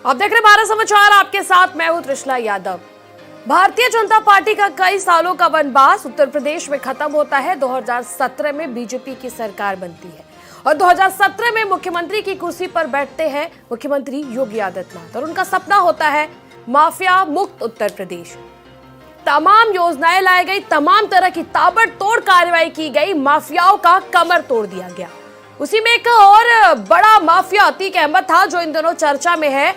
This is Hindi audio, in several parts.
आप देख रहे भारत समाचार, आपके साथ मैं हूं त्रिशला यादव। भारतीय जनता पार्टी का कई सालों का वनवास उत्तर प्रदेश में खत्म होता है। 2017 में बीजेपी की सरकार बनती है और 2017 में मुख्यमंत्री की कुर्सी पर बैठते हैं मुख्यमंत्री योगी आदित्यनाथ और उनका सपना होता है माफिया मुक्त उत्तर प्रदेश। तमाम योजनाएं लाई गई, तमाम तरह की ताबड़तोड़ कार्रवाई की गई, माफियाओं का कमर तोड़ दिया गया। उसी में एक और बड़ा माफिया अतीक अहमद था जो इन दिनों चर्चा में है।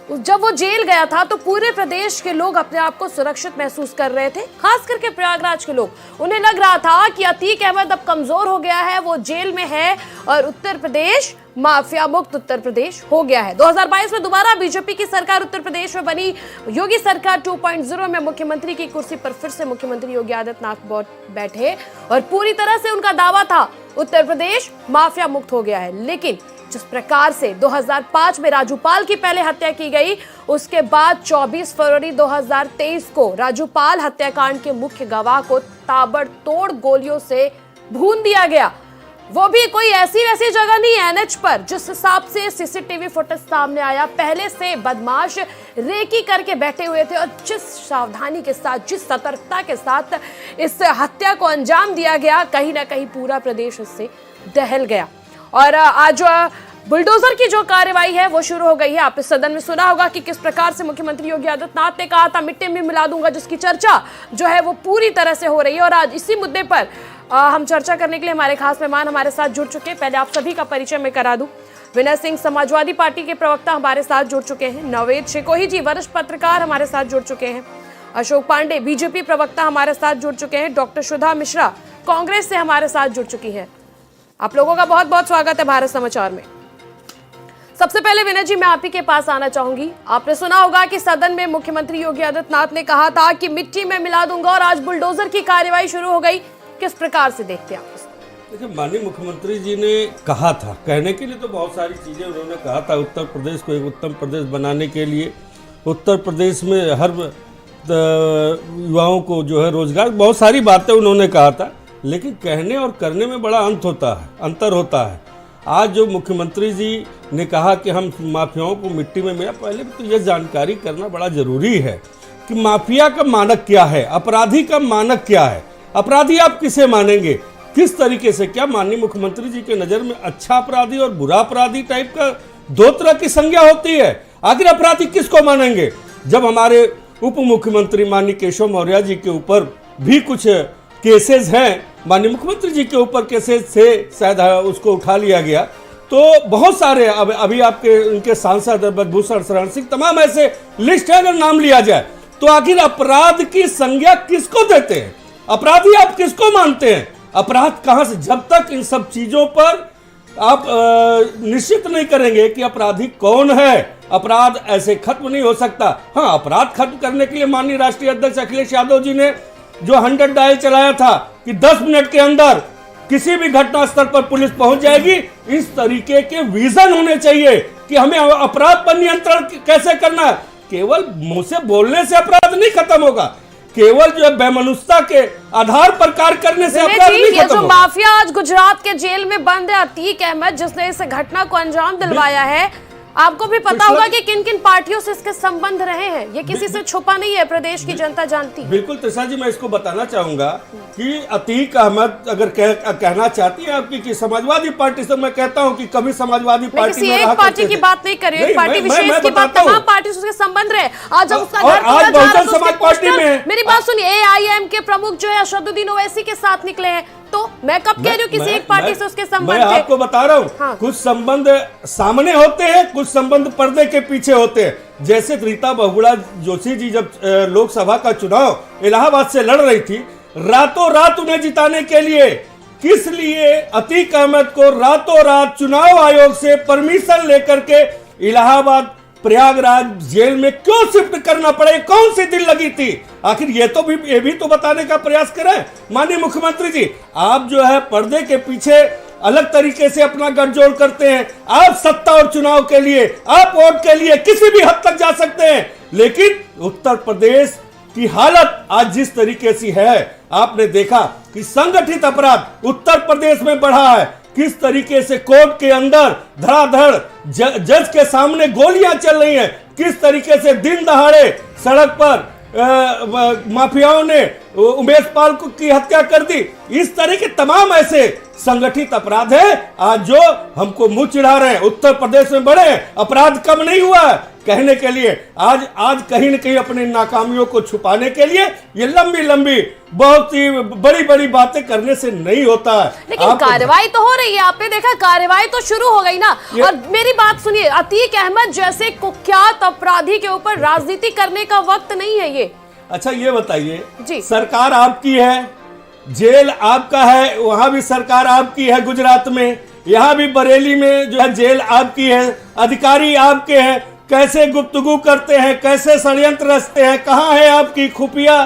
जब वो जेल गया था तो पूरे प्रदेश के लोग अपने आप को सुरक्षित महसूस कर रहे थे, खास करके प्रयागराज के लोग। उन्हें लग रहा था कि अतीक अहमद अब कमजोर हो गया है, वो जेल में है और उत्तर प्रदेश माफिया मुक्त उत्तर प्रदेश हो गया है। 2022 में दोबारा बीजेपी की सरकार उत्तर प्रदेश में बनी। योगी सरकार 2.0 में मुख्यमंत्री की कुर्सी पर फिर से मुख्यमंत्री योगी आदित्यनाथ बैठे और पूरी तरह से उनका दावा था उत्तर प्रदेश माफिया मुक्त हो गया है। लेकिन जिस प्रकार से 2005 में राजूपाल की पहले हत्या की गई, उसके बाद 24 फरवरी 2023 को राजूपाल हत्याकांड के मुख्य गवाह को ताबड़तोड़ गोलियों से भून दिया गया। वो भी कोई ऐसी वैसी जगह नहीं, एनएच पर। जिस हिसाब से सीसीटीवी फुटेज सामने आया, पहले से बदमाश रेकी करके बैठे हुए थे और जिस सावधानी के साथ, जिस सतर्कता के साथ इस हत्या को अंजाम दिया गया, कहीं ना कहीं पूरा प्रदेश इससे दहल गया। और आज बुलडोजर की जो कार्रवाई है वो शुरू हो गई है। आपने सदन में सुना होगा कि किस प्रकार से मुख्यमंत्री योगी आदित्यनाथ ने कहा था मिट्टी में मिला दूंगा, जिसकी चर्चा जो है वो पूरी तरह से हो रही है। और आज इसी मुद्दे पर हम चर्चा करने के लिए हमारे खास मेहमान हमारे साथ जुड़ चुके हैं। पहले आप सभी का परिचय मैं करा दूं। विनय सिंह समाजवादी पार्टी के प्रवक्ता हमारे साथ जुड़ चुके हैं। नवेद शिकोही जी वरिष्ठ पत्रकार हमारे साथ जुड़ चुके हैं। अशोक पांडे बीजेपी प्रवक्ता हमारे साथ जुड़ चुके हैं। डॉक्टर सुधा मिश्रा कांग्रेस से हमारे साथ जुड़ चुकी है। आप लोगों का बहुत बहुत स्वागत है भारत समाचार में। सबसे पहले विनय जी, मैं आप ही के पास आना चाहूंगी। आपने सुना होगा कि सदन में मुख्यमंत्री योगी आदित्यनाथ ने कहा था कि मिट्टी में मिला दूंगा और आज बुलडोजर की कार्रवाई शुरू हो गई। किस प्रकार से देखते हैं आप इसको? देखिए, माननीय मुख्यमंत्री जी ने कहा था, कहने के लिए तो बहुत सारी चीजें उन्होंने कहा था। उत्तर प्रदेश को एक उत्तम प्रदेश बनाने के लिए उत्तर प्रदेश में हर युवाओं को जो है रोजगार, बहुत सारी बातें उन्होंने कहा था। लेकिन कहने और करने में बड़ा अंतर होता है। आज जो मुख्यमंत्री जी ने कहा कि हम माफियाओं को मिट्टी में मिला, पहले तो यह जानकारी करना बड़ा जरूरी है कि माफिया का मानक क्या है, अपराधी का मानक क्या है। अपराधी आप किसे मानेंगे, किस तरीके से? क्या माननीय मुख्यमंत्री जी के नज़र में अच्छा अपराधी और बुरा अपराधी टाइप का दो तरह की संज्ञा होती है? आखिर अपराधी किसको मानेंगे? जब हमारे उप मुख्यमंत्री माननीय केशव मौर्य जी के ऊपर भी कुछ केसेस हैं, माननीय मुख्यमंत्री जी के ऊपर केसेस से शायद उसको उठा लिया गया, तो बहुत सारे अभी आपके उनके सांसद ब्रजभूषण शरण सिंह, तमाम ऐसे लिस्ट है। अगर नाम लिया जाए तो आखिर अपराध की संज्ञा किसको देते हैं? अपराधी आप किसको मानते हैं? अपराध कहां से? जब तक इन सब चीजों पर आप निश्चित नहीं करेंगे कि अपराधी कौन है, अपराध ऐसे खत्म नहीं हो सकता। हाँ, अपराध खत्म करने के लिए माननीय राष्ट्रीय अध्यक्ष अखिलेश यादव जी ने जो 100 डायल चलाया था कि 10 मिनट के अंदर किसी भी घटना स्थल पर पुलिस पहुंच जाएगी, इस तरीके के विजन होने चाहिए कि हमें अपराध पर नियंत्रण कैसे करना है। केवल मुंह से बोलने से अपराध नहीं खत्म होगा, केवल जो है बेमनुष्यता के आधार पर कार्य करने से अपराध नहीं खत्म होगा। जो माफिया आज गुजरात के जेल में बंद है अतीक अहमद, जिसने इस घटना को अंजाम दिलवाया है, आपको भी पता होगा कि किन किन पार्टियों से इसके संबंध रहे हैं। ये किसी से छुपा नहीं है, प्रदेश की जनता जानती है। बिल्कुल त्रिशा जी, मैं इसको बताना चाहूंगा कि अतीक अहमद अगर कहना चाहती है आपकी कि समाजवादी पार्टी से, मैं कहता हूं कि कभी समाजवादी पार्टी किसी एक पार्टी की बात नहीं कर रही, पार्टी विशेष की बात, तमाम पार्टियों से संबंध रहे। आज जब उसका घर तोड़ा जा रहा है, समाज पार्टी में, मेरी बात सुनिए, एआईएम के प्रमुख जो है असदुद्दीन ओवैसी के साथ निकले हैं, तो मैं कब कह रही हूँ किसी एक पार्टी से उसके संबंध मैं आपको बता रहा हूँ। हाँ। कुछ संबंध सामने होते हैं, कुछ संबंध पर्दे के पीछे होते हैं। जैसे रीता बहुगुणा जोशी जी जब लोकसभा का चुनाव इलाहाबाद से लड़ रही थी, रातों रात उन्हें जिताने के लिए, किस लिए अतीक अहमद को रातों रात चुनाव आयोग से परमिशन लेकर के इलाहाबाद प्रयागराज जेल में क्यों शिफ्ट करना पड़े, कौन सी दिल लगी थी? आखिर ये भी तो बताने का प्रयास करें माननीय मुख्यमंत्री जी। आप जो है पर्दे के पीछे अलग तरीके से अपना गठजोड़ करते हैं। आप सत्ता और चुनाव के लिए, आप वोट के लिए किसी भी हद तक जा सकते हैं, लेकिन उत्तर प्रदेश की हालत आज जिस तरीके से है, आपने देखा कि संगठित अपराध उत्तर प्रदेश में बढ़ा है, किस तरीके से कोर्ट के अंदर धड़ाधड़ जज के सामने गोलियां चल रही हैं, किस तरीके से दिन दहाड़े सड़क पर माफियाओं ने उमेश पाल की हत्या कर दी। इस तरह के तमाम ऐसे संगठित अपराध है आज जो हमको मुंह चिढ़ा रहे हैं। उत्तर प्रदेश में बड़े अपराध कम नहीं हुआ है कहने के लिए, आज कहीं न कहीं अपनी नाकामियों को छुपाने के लिए ये लंबी लंबी बहुत ही बड़ी बड़ी बातें करने से नहीं होता है। लेकिन कार्रवाई तो हो रही है, आपने देखा कार्रवाई तो शुरू हो गई ना। और मेरी बात सुनिए, अतीक अहमद जैसे कुख्यात अपराधी के ऊपर राजनीति करने का वक्त नहीं है ये। अच्छा ये बताइए जी, सरकार आपकी है, जेल आपका है, वहां भी सरकार आपकी है गुजरात में, यहाँ भी बरेली में जो है जेल आपकी है, अधिकारी आपके हैं, कैसे गुफ्तगू करते हैं, कैसे षड्यंत्र रचते हैं, कहाँ है आपकी खुफिया।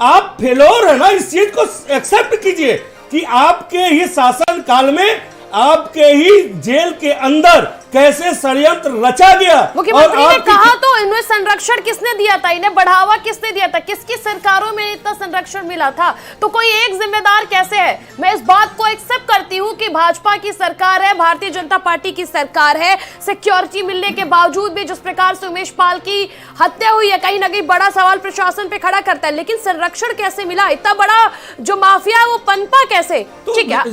आप फेलोर है ना, इस चीज को एक्सेप्ट कीजिए कि आपके ही शासन काल में आपके ही जेल के अंदर कैसे षड्यंत्र रचा गया। मुख्यमंत्री ने कहा तो इन्हें संरक्षण किसने दिया था, इन्हें बढ़ावा किसने दिया था, किसकी सरकारों में इतना संरक्षण मिला था, तो कोई एक जिम्मेदार कैसे है। मैं इस बात को एक्सेप्ट करती हूँ कि भाजपा की सरकार है, भारतीय जनता पार्टी की सरकार है, सिक्योरिटी मिलने के बावजूद भी जिस प्रकार से उमेश पाल की हत्या हुई है कहीं ना कहीं बड़ा सवाल प्रशासन पे खड़ा करता है। लेकिन संरक्षण कैसे मिला, इतना बड़ा जो माफिया है वो पनपा कैसे। ठीक है,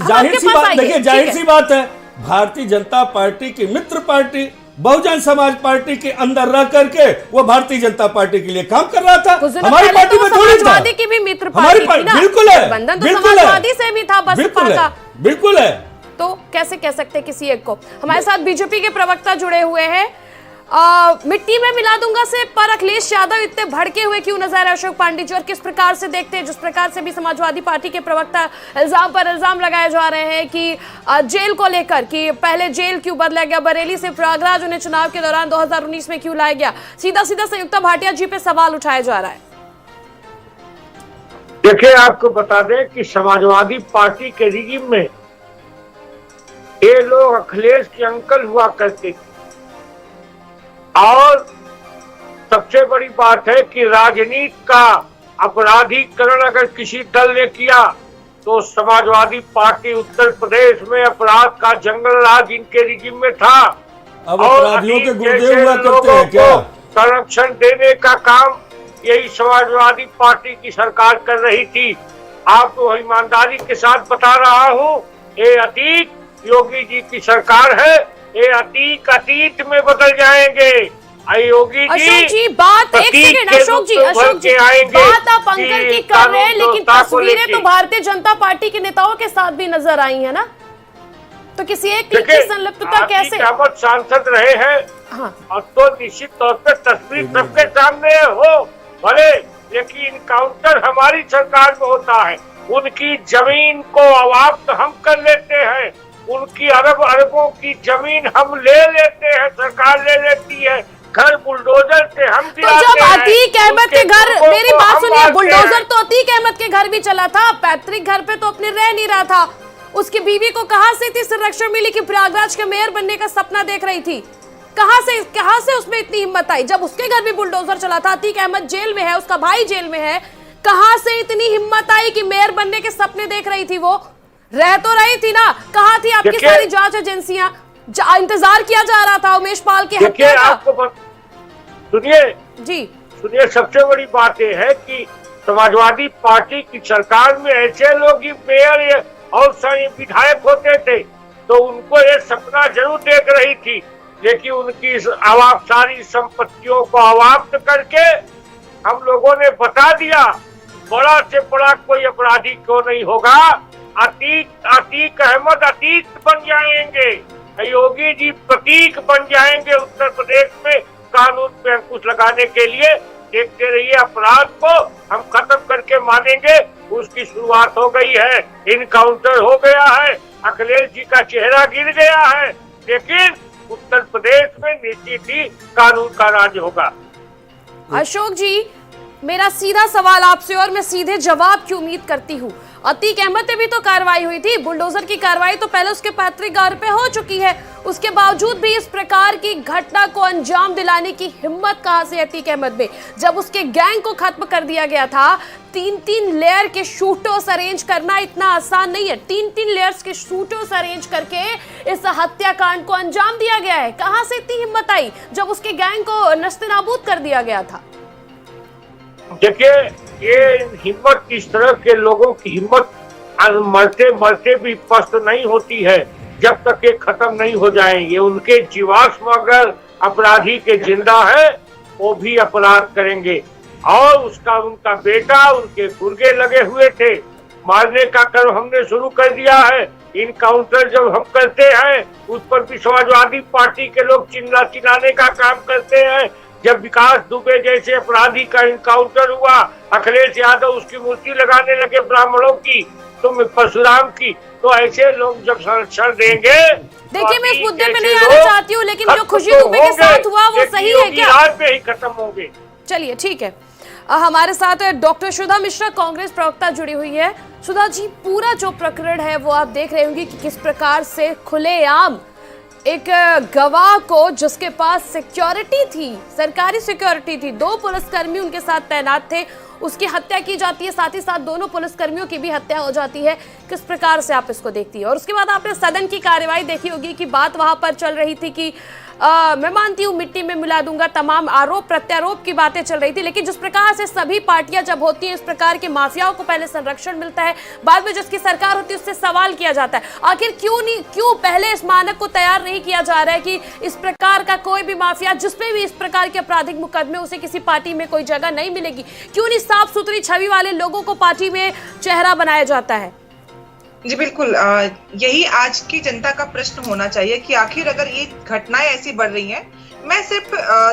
जाहिर सी बात है, भारतीय जनता पार्टी की मित्र पार्टी बहुजन समाज पार्टी के अंदर रह करके वो भारतीय जनता पार्टी के लिए काम कर रहा था। हमारी पार्टी में थोड़ी था, समाजवादी की भी मित्र पार्टी थी ना, बिल्कुल है, बंधन तो समाजवादी से भी था, बसपा का बिल्कुल है। तो कैसे कह सकते किसी एक को। हमारे साथ बीजेपी के प्रवक्ता जुड़े हुए हैं। मिट्टी में मिला दूंगा से पर अखिलेश यादव इतने भड़के हुए क्यों नजर है अशोक पांडे जी, और किस प्रकार से देखते हैं जिस प्रकार से भी समाजवादी पार्टी के प्रवक्ता इल्जाम पर इल्जाम लगाए जा रहे हैं कि जेल को लेकर कि पहले जेल क्यों बदला गया, बरेली से प्रयागराज उन्हें चुनाव के दौरान 2019 में क्यों लाया गया, सीधा सीधा संयुक्ता भाटिया जी पे सवाल उठाया जा रहा है। देखिए, आपको बता दें कि समाजवादी पार्टी के रिजिम में ये लोग अखिलेश के अंकल हुआ करते थे, और सबसे बड़ी बात है कि राजनीति का अपराधीकरण अगर किसी दल ने किया तो समाजवादी पार्टी उत्तर प्रदेश में अपराध का जंगल राज इनके रिजिम में था। अब अपराधियों के गुर्दे हुआ करते हैं क्या? संरक्षण देने का काम यही समाजवादी पार्टी की सरकार कर रही थी। आपको ईमानदारी के साथ बता रहा हूँ, ये अतीत योगी जी की सरकार है, ये अतीत में बदल जाएंगे। योगी जी बात एक सेकंड, अशोक जी बात आप अंकल की कर रहे हैं, लेकिन तस्वीरें तो भारतीय जनता पार्टी के नेताओं के साथ भी नजर आई है ना, तो किसी एक की संलिप्तता कैसे। अहमद सांसद रहे हैं, हाँ, और तो निश्चित तौर पर तस्वीर सबके सामने हो भले, लेकिन इनकाउंटर हमारी सरकार में होता है। उनकी जमीन को अवाप्त हम कर लेते हैं, उनकी अरबों की जमीन हम ले लेते हैं, सरकार ले लेती है, घर बुलडोजर से हम दिलाते हैं। तो जब अतीक अहमद के घर, मेरी बात सुनिए, बुलडोजर तो अतीक अहमद के घर भी चला था, पैतृक घर पे तो अपने रह नहीं रहा था। उसकी बीवी को कहां से इतनी संरक्षण मिली कि प्रयागराज के मेयर बनने का सपना देख रही थी, कहां से उसमें इतनी हिम्मत आई जब उसके घर भी बुलडोजर चला था। अतीक अहमद जेल में है, उसका भाई जेल में है, कहां से इतनी हिम्मत आई कि मेयर बनने के सपने देख रही थी। वो रह तो रही थी ना, कहाँ थी आपकी सारी जांच एजेंसियां, इंतजार किया जा रहा था उमेश पाल की हत्या का। सुनिए जी, सुनिए, सबसे बड़ी बात यह है कि समाजवादी पार्टी की सरकार में ऐसे लोग ही मेयर और विधायक होते थे, तो उनको ये सपना जरूर देख रही थी, लेकिन उनकी सारी संपत्तियों को अवाप्त करके हम लोगों ने बता दिया बड़ा से बड़ा कोई अपराधी क्यों नहीं होगा, अतीक अहमद अतीत बन जाएंगे, योगी जी प्रतीक बन जाएंगे उत्तर प्रदेश में कानून पे अंकुश लगाने के लिए। देखते रहिए, अपराध को हम खत्म करके मानेंगे। उसकी शुरुआत हो गई है, इनकाउंटर हो गया है, अखिलेश जी का चेहरा गिर गया है, लेकिन उत्तर प्रदेश में निश्चित ही कानून का राज होगा। अशोक जी, मेरा सीधा सवाल आपसे, और मैं सीधे जवाब की उम्मीद करती हूँ, अतीक अहमद पे भी तो कार्रवाई हुई थी। बुलडोजर की कार्रवाई तो पहले उसके पैतृक घर पे हो चुकी है, उसके बावजूद भी इस प्रकार की घटना को अंजाम दिलाने की हिम्मत कहां से अतीक अहमद में? जब उसके गैंग को खत्म कर दिया गया था, 3-3 लेयर के शूटर्स अरेंज करना इतना आसान नहीं है। 3-3 लेयर्स के शूटर्स अरेंज करके इस हत्याकांड को अंजाम दिया गया है। कहां से इतनी हिम्मत आई जब उसके गैंग को नस्ते-नाबूद कर दिया गया था? देखिए, ये हिम्मत, इस तरह के लोगों की हिम्मत मरते मरते भी पस्त नहीं होती है जब तक ये खत्म नहीं हो जाएंगे। उनके जीवाश्म अगर अपराधी के जिंदा है वो भी अपराध करेंगे। और उनका बेटा, उनके गुर्गे लगे हुए थे, मारने का कर्म हमने शुरू कर दिया है। इनकाउंटर जब हम करते हैं उस पर भी समाजवादी पार्टी के लोग चिल्लाने का काम करते हैं। जब विकास दुबे जैसे अपराधी का इनकाउंटर हुआ, अखिलेश यादव उसकी मूर्ति लगाने लगे ब्राह्मणों की, तो परशुराम की, तो ऐसे लोग जब संरक्षण देंगे। देखिए, मैं इस मुद्दे पे नहीं आना चाहती हूँ, लेकिन जो खुशी दुबे के साथ हुआ वो सही है क्या? आज पे ही खत्म होंगे। चलिए ठीक है, हमारे साथ डॉक्टर सुधा मिश्रा, कांग्रेस प्रवक्ता, जुड़ी हुई है। सुधा जी, पूरा जो प्रकरण है वो आप देख रहे होंगे कि किस प्रकार से खुलेआम एक गवाह को, जिसके पास सिक्योरिटी थी, सरकारी सिक्योरिटी थी, 2 पुलिसकर्मी उनके साथ तैनात थे, उसकी हत्या की जाती है, साथ ही साथ दोनों पुलिसकर्मियों की भी हत्या हो जाती है। किस प्रकार से आप इसको देखती है? और उसके बाद आपने सदन की कार्यवाही देखी होगी कि बात वहां पर चल रही थी कि मैं मानती हूँ मिट्टी में मिला दूंगा, तमाम आरोप प्रत्यारोप की बातें चल रही थी, लेकिन जिस प्रकार से सभी पार्टियां जब होती हैं, इस प्रकार के माफियाओं को पहले संरक्षण मिलता है, बाद में जिसकी सरकार होती है उससे सवाल किया जाता है, आखिर क्यों पहले इस मानक को तैयार नहीं किया जा रहा है कि इस प्रकार का कोई भी माफिया, जिसमें भी इस प्रकार के आपराधिक मुकदमे, उसे किसी पार्टी में कोई जगह नहीं मिलेगी? क्यों नहीं साफ सुथरी छवि वाले लोगों को पार्टी में चेहरा बनाया जाता है? जी बिल्कुल, यही आज की जनता का प्रश्न होना चाहिए कि आखिर अगर ये घटनाएं ऐसी बढ़ रही हैं। मैं सिर्फ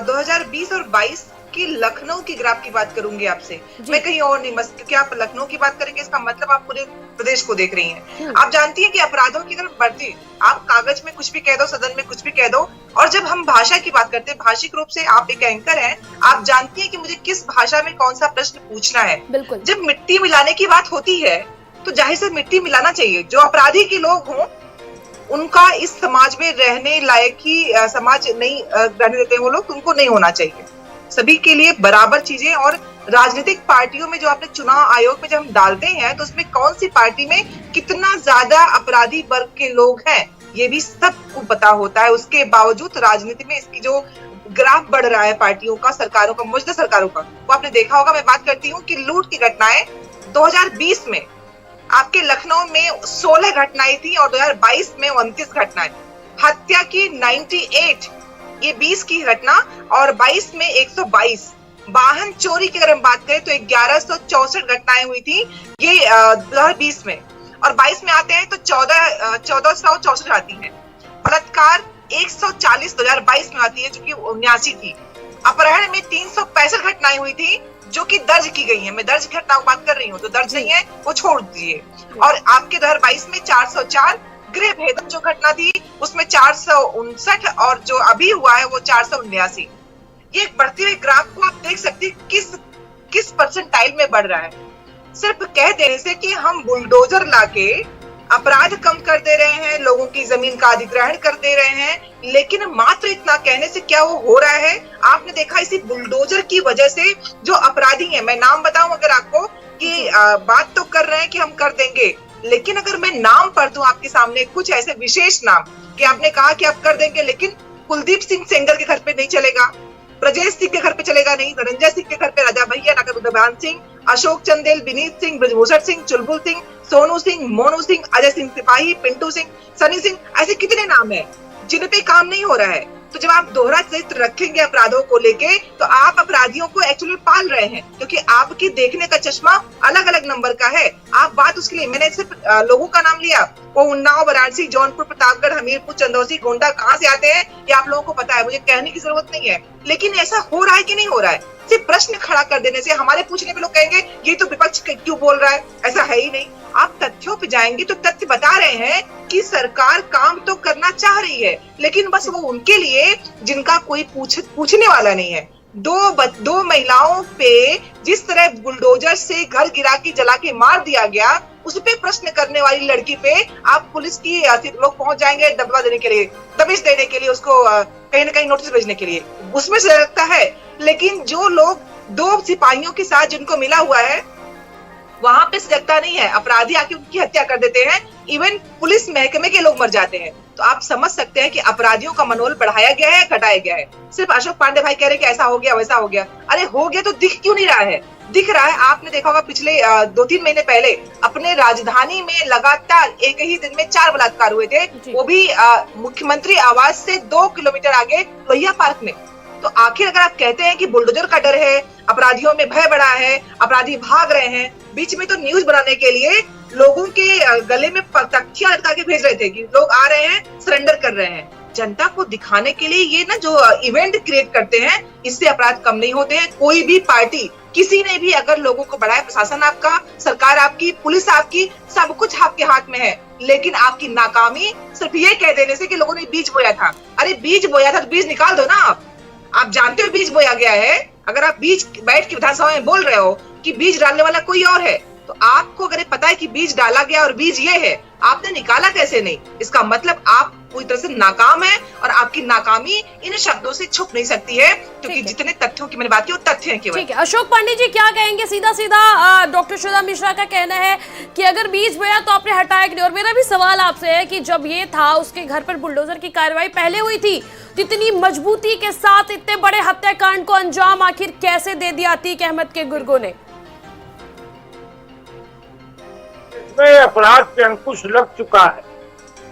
2020 और 22 की लखनऊ की ग्राफ की बात करूंगी आपसे, मैं कहीं और नहीं, बस क्योंकि आप लखनऊ की बात करेंगे इसका मतलब आप पूरे प्रदेश को देख रही हैं। आप जानती हैं कि अपराधों की अगर बढ़ती, आप कागज में कुछ भी कह दो, सदन में कुछ भी कह दो, और जब हम भाषा की बात करते हैं, भाषिक रूप से आप एक एंकर हैं, आप जानती हैं कि मुझे किस भाषा में कौन सा प्रश्न पूछना है। जब मिट्टी मिलाने की बात होती है तो जाहिर से मिट्टी मिलाना चाहिए। जो अपराधी के लोग हों उनका इस समाज में रहने लायक ही समाज नहीं रहने देते हैं वो लोग, उनको नहीं होना चाहिए। सभी के लिए बराबर चीजें। और राजनीतिक पार्टियों में जो आपने चुनाव आयोग में जब हम डालते हैं तो उसमें कौन सी पार्टी में कितना ज्यादा अपराधी वर्ग के लोग हैं ये भी सबको पता होता है। उसके बावजूद राजनीति में इसकी जो ग्राफ बढ़ रहा है पार्टियों का, सरकारों का, मौजूदा सरकारों का, वो आपने देखा होगा। मैं बात करती हूँ कि लूट की घटनाएं 2020 में आपके लखनऊ में 16 घटनाएं थी और 2022 में 29 घटनाएं। हत्या की 98, ये 20 की घटना, और 22 में 122। वाहन चोरी की अगर हम बात करें तो 1164 घटनाएं हुई थी ये 2020 में, और 22 में आते हैं तो 1464 आती है। बलात्कार 140 2022 में आती है जो कि 79 थी। अपहरण में 365 घटनाएं हुई थी जो कि दर्ज की गई है। मैं दर्ज की घटनाओं की बात कर रही हूँ, तो दर्ज नहीं है वो छोड़ दीजिए। और आपके 2022 में 404, गृह भेदन जो घटना थी उसमें 459, और जो अभी हुआ है वो 479। ये बढ़ती हुई ग्राफ को आप देख सकते हैं किस परसेंटाइल में बढ़ रहा है। सिर्फ कह देने से कि हम बुलडोजर लाके अपराध कम कर दे रहे हैं, लोगों की जमीन का अधिग्रहण कर दे रहे हैं, लेकिन मात्र इतना कहने से क्या वो हो रहा है? आपने देखा इसी बुलडोजर की वजह से जो अपराधी हैं, मैं नाम बताऊं अगर आपको कि बात तो कर रहे हैं कि हम कर देंगे, लेकिन अगर मैं नाम पढ़ दूं आपके सामने कुछ ऐसे विशेष नाम कि आपने कहा कि आप कर देंगे, लेकिन कुलदीप सिंह सेंगर के घर पे नहीं चलेगा, ब्रजेश सिंह के घर पे चलेगा नहीं, धनंजय सिंह के घर पे राजा भैया, नगरबान सिंह, अशोक चंदेल, विनीत सिंह, ब्रजभूषण सिंह, चुलबुल सिंह, सोनू सिंह, मोनू सिंह, अजय सिंह सिपाही, पिंटू सिंह, सनी सिंह, ऐसे कितने नाम हैं जिन पे काम नहीं हो रहा है। तो जब आप दोहरा चरित्र रखेंगे अपराधों को लेके तो आप अपराधियों को एक्चुअली पाल रहे हैं, क्योंकि आपके देखने का चश्मा अलग अलग नंबर का है। आप बात उसके लिए, मैंने सिर्फ लोगों का नाम लिया, वो उन्नाव, वाराणसी, जौनपुर, प्रतापगढ़, हमीरपुर, चंदौसी, गोंडा कहाँ से आते हैं ये आप लोगों को पता है, मुझे कहने की जरूरत नहीं है। लेकिन ऐसा हो रहा है कि नहीं हो रहा है? सिर्फ प्रश्न खड़ा कर देने से, हमारे पूछने पे लोग कहेंगे ये तो विपक्ष क्यों बोल रहा है, ऐसा है ही नहीं। आप तथ्यों पे जाएंगे तो तथ्य बता रहे हैं कि सरकार काम तो करना चाह रही है, लेकिन बस वो उनके लिए जिनका कोई पूछने वाला नहीं है। दो महिलाओं पे जिस तरह बुलडोजर से घर गिरा के जला के मार दिया गया, उस पे प्रश्न करने वाली लड़की पे आप पुलिस की लोग पहुंच जाएंगे दबा देने के लिए, दबिश देने के लिए, उसको कहीं ना कहीं नोटिस भेजने के लिए, उसमें से लगता है। लेकिन जो लोग 2 सिपाहियों के साथ जिनको मिला हुआ है वहां पे सजगता नहीं है, अपराधी आके उनकी हत्या कर देते हैं, इवन पुलिस महकमे के लोग मर जाते हैं। तो आप समझ सकते हैं कि अपराधियों का मनोबल बढ़ाया गया है, घटाया गया है। सिर्फ अशोक पांडे भाई कह रहे हैं कि ऐसा हो गया वैसा हो गया, अरे हो गया तो दिख क्यों नहीं रहा है? दिख रहा है। आपने देखा होगा पिछले 2-3 महीने पहले अपने राजधानी में लगातार एक ही दिन में 4 बलात्कार हुए थे, वो भी मुख्यमंत्री आवास से 2 किलोमीटर आगे लोहिया पार्क में। तो आखिर अगर आप कहते हैं कि बुलडोजर का डर है, अपराधियों में भय बढ़ा है, अपराधी भाग रहे हैं, बीच में तो न्यूज बनाने के लिए लोगों के गले में तख्तियां लटका के भेज रहे थे कि लोग आ रहे हैं, सरेंडर कर रहे हैं। जनता को दिखाने के लिए ये ना जो इवेंट क्रिएट करते हैं, इससे अपराध कम नहीं होते हैं। कोई भी पार्टी, किसी ने भी अगर लोगों को बढ़ाया, प्रशासन आपका, सरकार आपकी, पुलिस आपकी, सब कुछ आपके हाथ में है। लेकिन आपकी नाकामी सिर्फ ये कह देने से कि लोगों ने बीज बोया था। अरे बीज बोया था तो बीज निकाल दो ना। आप जानते हो बीज बोया गया है। अगर आप बीज बैठ के विधानसभा में बोल रहे हो कि बीज डालने वाला कोई और है, तो आपको अगर पता है कि बीज डाला गया और बीज ये है, आपने निकाला कैसे नहीं? इसका मतलब आप पूरी तरह से नाकाम है और आपकी नाकामी इन शब्दों से छुप नहीं सकती है, क्योंकि जितने तथ्यों की मैंने बात की वो तथ्य हैं केवल। ठीक है, अशोक पांडे जी क्या कहेंगे? सीधा सीधा डॉक्टर सुधा मिश्रा का कहना है कि अगर बीज बोया तो आपने हटाया क्यों? और मेरा भी सवाल आपसे है कि जब ये था, उसके घर पर बुलडोजर की कार्रवाई पहले हुई थी, तो इतनी मजबूती के साथ इतने बड़े हत्याकांड को अंजाम आखिर कैसे दे दिया अतीक अहमद के गुर्गों ने? इसमें अपराध पे अंकुश लग चुका है।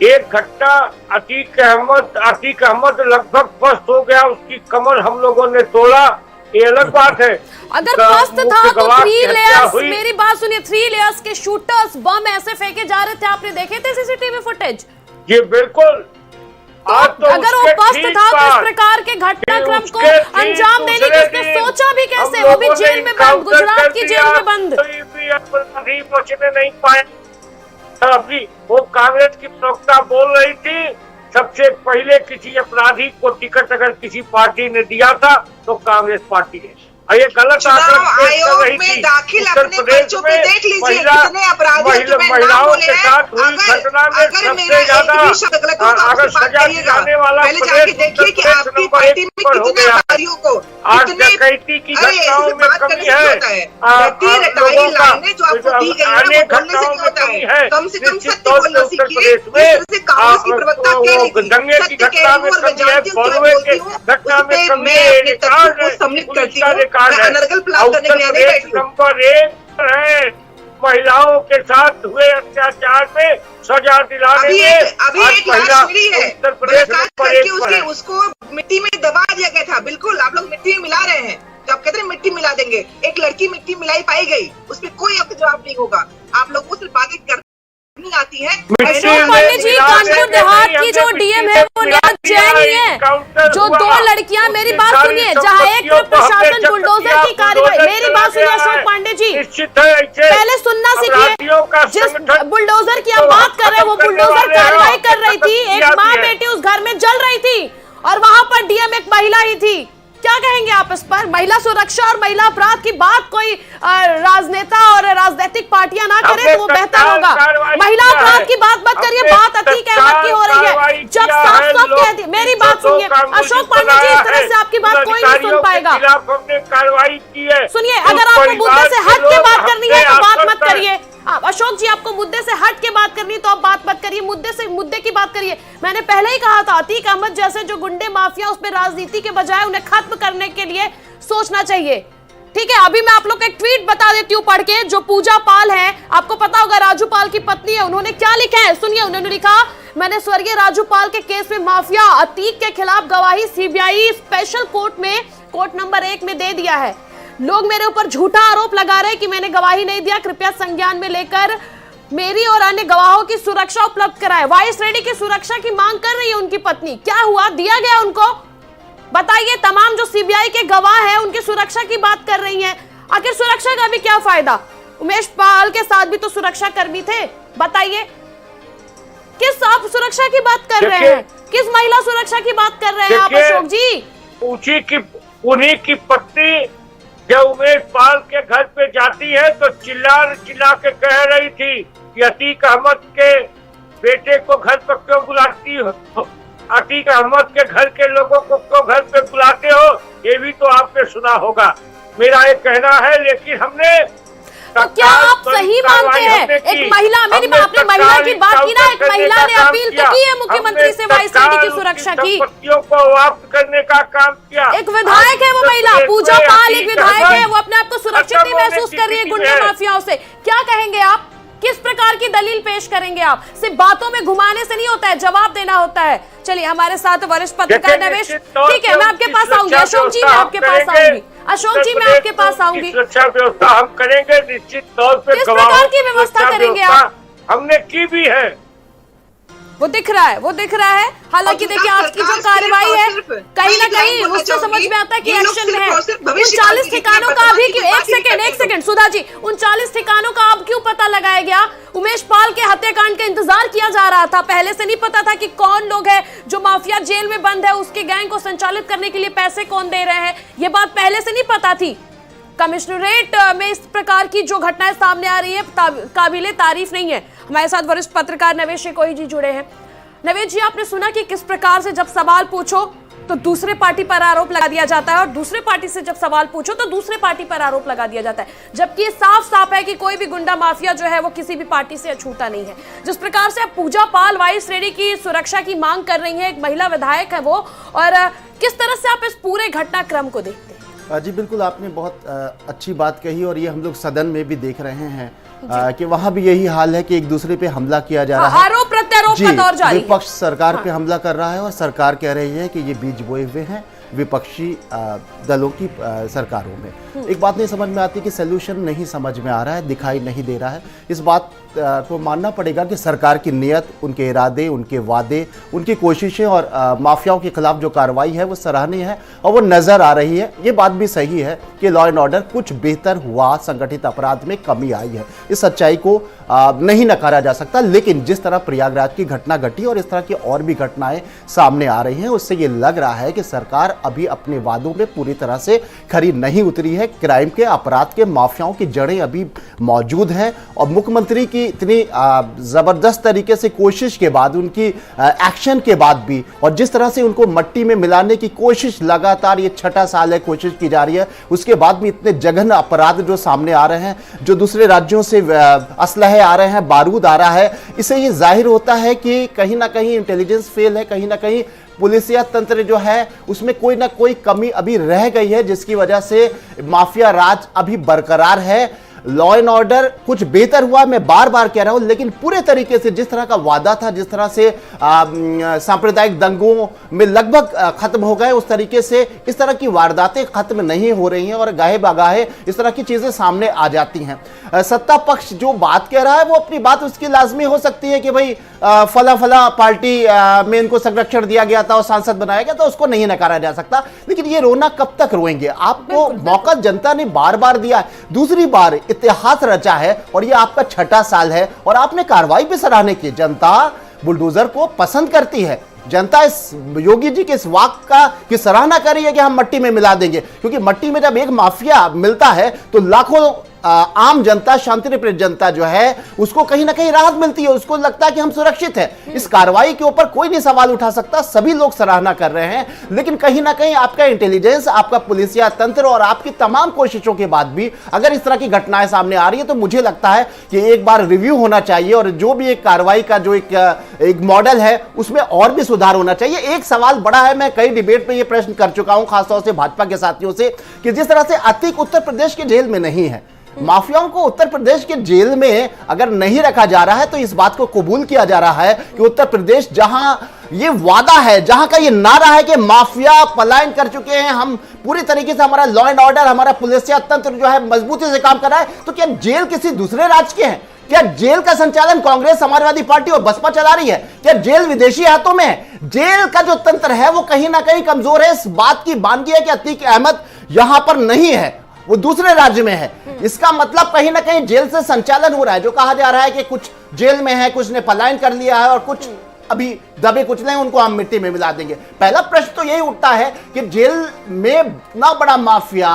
एक घटना अतीक अहमद लगभग फर्स्ट हो गया, उसकी कमर हम लोगों ने तोड़ा, ये अलग बात है। अगर फर्स्ट था तो 3 लेयर्स, मेरी बात सुनिए, 3 लेयर्स के शूटर्स बम ऐसे फेंके जा रहे थे, आपने देखे थे सीसीटीवी फुटेज? ये बिल्कुल। आज तो अगर वो फर्स्ट था तो इस प्रकार के घटनाक्रम को अंजाम देने की उसने सोचा भी कैसे? वो भी जेल में बंद, गुजरात की जेल में बंद। अपराधी बचने नहीं पाए। अभी वो कांग्रेस की प्रवक्ता बोल रही थी, सबसे पहले किसी अपराधी को टिकट अगर किसी पार्टी ने दिया था तो कांग्रेस पार्टी है। ये गलत आयोग में दाखिल अपने पर्चों पे देख लीजिए कितने अपराधियों में नाम बोले हैं। अगर मेरा एक भी शब्द गलत हो तो आप बात करिएगा। पहले जाके देखिए कि आपकी पार्टी में कितने अपराधियों को, कितने, अरे ऐसे बात करने से क्या होता है? रटी रटाई लाइनें जो आपको दी गई है वो बोलने से क्या होता है? कम से कम सत्य बोलना सीखिए। इस तरह से कांग्रेस की प्रवक्ता कह रही थी, सत्य कह रही हूँ और मैं जानती हूँ क्या बोलती हूँ, उस पे मैं अपने तथ्यों को सम्मिलित करती हूँ। अनर्गल प्लान करने के लिए नहीं बैठी हूँ। नंबर 1 है महिलाओं के साथ हुए अत्याचार में सजा दिलाने में। अभी एक लाश मिली है, बलात्कार करके उसको मिट्टी में दबा दिया गया था। बिल्कुल आप लोग मिट्टी में मिला रहे हैं, तो आप कहते हैं मिट्टी मिला देंगे। एक लड़की मिट्टी मिलाई पाई गई, उस पर कोई आपका जवाब नहीं होगा। आप लोगों को सिर्फ बातें करनी आती है। अशोक पांडे जी, कानपुर देहात की जो डीएम है वो नेहा जैन ही है। जो 2 लड़कियां, मेरी बात सुनिए, जहां एक तरफ प्रशासन बुलडोजर की कार्रवाई, मेरी बात सुनिए अशोक पांडे जी, पहले सुनना सीखिए। जिस बुलडोजर की आप बात कर रहे हैं वो बुलडोजर कार्रवाई कर रही थी, एक माँ बेटी उस घर में जल रही थी और वहां पर डीएम एक महिला ही थी। क्या कहेंगे आप इस पर? महिला सुरक्षा और महिला अपराध की बात कोई राजनेता और राजनीतिक पार्टियां ना करें तो वो बेहतर होगा। महिला अपराध की बात मत करिए, बात अतीक अहमद की हो रही है। जब साफ साफ कह दी, मेरी बात सुनिए अशोक पांडे जी, इस तरह से आपकी बात कोई नहीं सुन पाएगा। कार्रवाई की है। सुनिए, अगर आपको मुद्दे से हट के बात करनी है तो बात मत करिए। आप अशोक जी, आपको मुद्दे से हट के बात करनी है तो आप बात मत करिए, मुद्दे की बात करिए। मैंने पहले ही कहा था, अतीक अहमद जैसे जो गुंडे माफिया, उस पर राजनीति के बजाय उन्हें खत्म करने के लिए सोचना चाहिए। ठीक है, अभी मैं आप लोग को एक ट्वीट बता देती हूँ पढ़ के, जो पूजा पाल है, आपको पता होगा राजू पाल की पत्नी है, उन्होंने क्या लिखा है सुनिए। उन्होंने लिखा, मैंने स्वर्गीय राजू पाल के केस में माफिया अतीक के खिलाफ गवाही सीबीआई स्पेशल कोर्ट में, कोर्ट नंबर 1 में दे दिया है। लोग मेरे ऊपर झूठा आरोप लगा रहे हैं कि मैंने गवाही नहीं दिया, कृपया संज्ञान में लेकर मेरी और अन्य गवाहों की सुरक्षा उपलब्ध कराएं। वाइस रेड्डी की सुरक्षा की मांग कर रही है उनकी पत्नी। क्या हुआ, दिया गया उनको? बताइए। तमाम जो सीबीआई के गवाह हैं उनकी सुरक्षा की बात कर रही हैं। आखिर सुरक्षा का भी क्या फायदा? उमेश पाल के साथ भी तो सुरक्षा कर्मी थे। बताइए, किस आप सुरक्षा की बात कर रहे हैं? किस महिला सुरक्षा की बात कर रहे हैं आप अशोक जी? उन्हीं की पत्नी जब उमेश पाल के घर पे जाती है तो चिल्ला चिल्ला के कह रही थी कि अतीक अहमद के बेटे को घर पर क्यों बुलाती हो, अतीक अहमद के घर के लोगों को क्यों घर पे बुलाते हो, ये भी तो आपने सुना होगा। मेरा एक कहना है, लेकिन हमने तो क्या आप सही मानते हैं एक महिला, मेरी आपने महिला की बात की ना, एक महिला ने अपील तो की है मुख्यमंत्री से वाईसीडी की सुरक्षा की, संपत्तियों को वापस करने का काम किया। एक विधायक है वो महिला, पूजा पाल एक विधायक है, वो अपने आप को सुरक्षित नहीं महसूस कर रही है गुंडे माफियाओं से। क्या कहेंगे आप, किस प्रकार की दलील पेश करेंगे आप? सिर्फ बातों में घुमाने से नहीं होता है, जवाब देना होता है। चलिए हमारे साथ वरिष्ठ पत्रकार नवेश, ठीक है मैं आपके पास आऊंगी, अशोक जी मैं आपके पास आऊंगी, अशोक जी मैं आपके पास आऊंगी। सुरक्षा व्यवस्था हम करेंगे निश्चित तौर पे, किस प्रकार की व्यवस्था करेंगे आप? हमने की भी है, वो दिख रहा है, वो दिख रहा है। हालांकि देखिए आज की जो कार्रवाई है कहीं ना कहीं उससे समझ में आता है कि एक्शन में है। 39 ठिकानों का अभी क्यों, एक सेकंड सुधा जी, 39 ठिकानों का अब क्यों पता लगाया गया? उमेश पाल के हत्याकांड का इंतजार किया जा रहा था, पहले से नहीं पता था कि कौन लोग है जो माफिया जेल में बंद है, उसके गैंग को संचालित करने के लिए पैसे कौन दे रहे हैं, ये बात पहले से नहीं पता थी। कमिश्नरेट में इस प्रकार की जो घटनाएं सामने आ रही है काबिले तारीफ नहीं है। हमारे साथ वरिष्ठ पत्रकार नवेश शेकोई जी जुड़े हैं। नवेश जी, आपने सुना कि किस प्रकार से जब सवाल पूछो तो दूसरे पार्टी पर आरोप लगा दिया जाता है और दूसरे पार्टी से जब सवाल पूछो तो दूसरे पार्टी पर आरोप लगा दिया जाता है, जबकि साफ साफ है कि कोई भी गुंडा माफिया जो है वो किसी भी पार्टी से अछूता नहीं है। जिस प्रकार से अब पूजा पाल वाई श्रेणी की सुरक्षा की मांग कर रही है, एक महिला विधायक है वो, और किस तरह से आप इस पूरे घटनाक्रम को देखते हैं? जी बिल्कुल, आपने बहुत अच्छी बात कही और ये हम लोग सदन में भी देख रहे हैं कि वहाँ भी यही हाल है कि एक दूसरे पे हमला किया जा रहा है, आरोप प्रत्यारोप का दौर जारी है। विपक्ष सरकार पे हमला कर रहा है और सरकार कह रही है कि ये बीज बोए हुए हैं विपक्षी दलों की सरकारों में। एक बात नहीं समझ में आती कि सलूशन नहीं समझ में आ रहा है, दिखाई नहीं दे रहा है। इस बात को मानना पड़ेगा कि सरकार की नीयत, उनके इरादे, उनके वादे, उनकी कोशिशें और माफियाओं के खिलाफ जो कार्रवाई है वो सराहनीय है और वो नजर आ रही है। ये बात भी सही है कि लॉ एंड ऑर्डर कुछ बेहतर हुआ, संगठित अपराध में कमी आई है, इस सच्चाई को नहीं नकारा जा सकता। लेकिन जिस तरह प्रयागराज की घटना घटी और इस तरह की और भी घटनाएं सामने आ रही हैं, उससे ये लग रहा है कि सरकार अभी अपने वादों में पूरी तरह से खरी नहीं उतरी है। क्राइम के, अपराध के, माफियाओं की जड़ें अभी मौजूद हैं और मुख्यमंत्री की इतनी जबरदस्त तरीके से कोशिश के बाद, उनकी एक्शन के बाद भी, और जिस तरह से उनको मट्टी में मिलाने की कोशिश लगातार ये 6ठा साल है कोशिश की जा रही है, उसके बाद भी इतने जघन्य अपराध जो सामने आ रहे हैं, जो दूसरे राज्यों से असलहे आ रहे हैं, बारूद आ रहा है, इससे ये जाहिर होता है कि कहीं ना कहीं इंटेलिजेंस फेल है, कहीं ना कहीं पुलिसिया तंत्र जो है उसमें कोई ना कोई कमी अभी रह गई है, जिसकी वजह से माफिया राज अभी बरकरार है। लॉ एंड ऑर्डर कुछ बेहतर हुआ, मैं बार बार कह रहा हूं, लेकिन पूरे तरीके से जिस तरह का वादा था, जिस तरह से सांप्रदायिक दंगों में लगभग खत्म हो गए, उस तरीके से इस तरह की वारदातें खत्म नहीं हो रही हैं और गाहे बागाहे इस तरह की चीजें सामने आ जाती हैं। सत्ता पक्ष जो बात कह रहा है वो अपनी बात उसकी लाजमी हो सकती है कि भाई फला फला पार्टी में इनको संरक्षण दिया गया था और सांसद बनाया गया, तो उसको नहीं नकारा जा सकता। लेकिन ये रोना कब तक रोएंगे? आपको मौका जनता ने बार बार दिया, दूसरी बार इतिहास रचा है और ये आपका 6ठा साल है और आपने कार्रवाई भी सराहने की। जनता बुलडोजर को पसंद करती है, जनता इस योगी जी के इस वाक की सराहना कर रही है कि हम मट्टी में मिला देंगे, क्योंकि मट्टी में जब एक माफिया मिलता है तो लाखों आम जनता, शांतिप्रिय जनता जो है उसको कहीं ना कहीं राहत मिलती है, उसको लगता है कि हम सुरक्षित हैं। इस कार्रवाई के ऊपर कोई नहीं सवाल उठा सकता, सभी लोग सराहना कर रहे हैं। लेकिन कहीं ना कहीं आपका इंटेलिजेंस, आपका पुलिसिया तंत्र और आपकी तमाम कोशिशों के बाद भी अगर इस तरह की घटनाएं सामने आ रही है तो मुझे लगता है कि एक बार रिव्यू होना चाहिए और जो भी एक कार्रवाई का जो एक मॉडल है उसमें और भी सुधार होना चाहिए। एक सवाल बड़ा है, मैं कई डिबेट में यह प्रश्न कर चुका हूं खासतौर से भाजपा के साथियों से, कि जिस तरह से अतीक उत्तर प्रदेश के जेल में नहीं है, माफियाओं को उत्तर प्रदेश के जेल में अगर नहीं रखा जा रहा है तो इस बात को कबूल किया जा रहा है कि उत्तर प्रदेश जहां ये वादा है, जहां का ये नारा है कि माफिया पलायन कर चुके हैं, हम पूरी तरीके से हमारा लॉ एंड ऑर्डर, हमारा पुलिसिया तंत्र जो है मजबूती से काम कर रहा है, तो क्या जेल किसी दूसरे राज्य के हैं? क्या जेल का संचालन कांग्रेस, समाजवादी पार्टी और बसपा चला रही है? क्या जेल विदेशी हाथों में है? जेल का जो तंत्र है वो कहीं ना कहीं कमजोर है। इस बात की बानगी है कि अतीक अहमद यहां पर नहीं है, वो दूसरे राज्य में है। इसका मतलब कहीं ना कहीं जेल से संचालन हो रहा है। जो कहा जा रहा है कि कुछ जेल में है, कुछ ने पलायन कर लिया है और कुछ अभी दबे कुचले उनको हम मिट्टी में मिला देंगे। पहला प्रश्न तो यही उठता है कि जेल में इतना बड़ा माफिया